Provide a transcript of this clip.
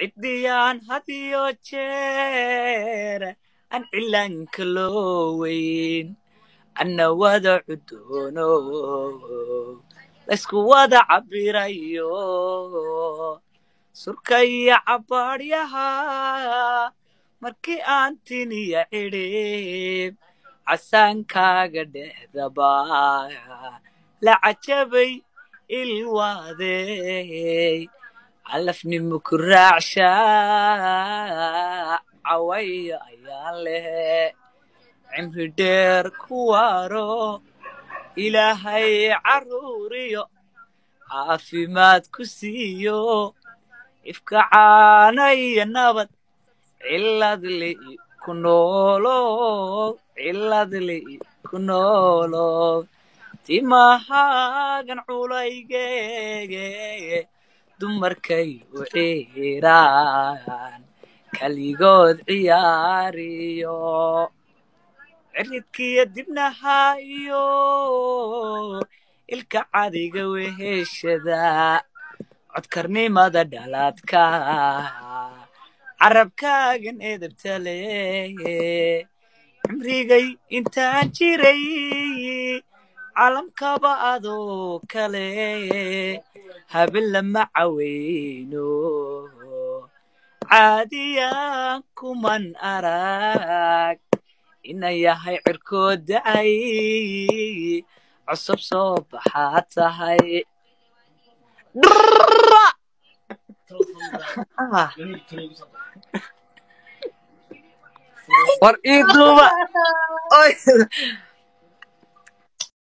ciddiyaan hadiyo jeer aan cilaanka loo weyn anna wada cudoono laysku wada cabirayo surka iyo cabaadyaha markii aan tiniya cidhib casaankaaga dhexdaba la cajabay ilwaadey calafnimo ku raacshaa cawayo ayaan leh cimri dheer ku waaro ilaahay carruuriyo caafimaad ku siiyo ifka caanaya nabad cilad li'i ku noolow timahaagan culaygeege dumarkay u ciiraan kaligood ciyaariyo ciridkiyo dibnaha iyo ilka cadiga weheshada codkarnimada dhalaadka carabkaagan edebtale cimrigay intaan jiray calamkaba adoo kale haben lama caweyno caadiyan kuman arag ina yahay cirkood da'ay cusub soo baxaad tahay war ii duuba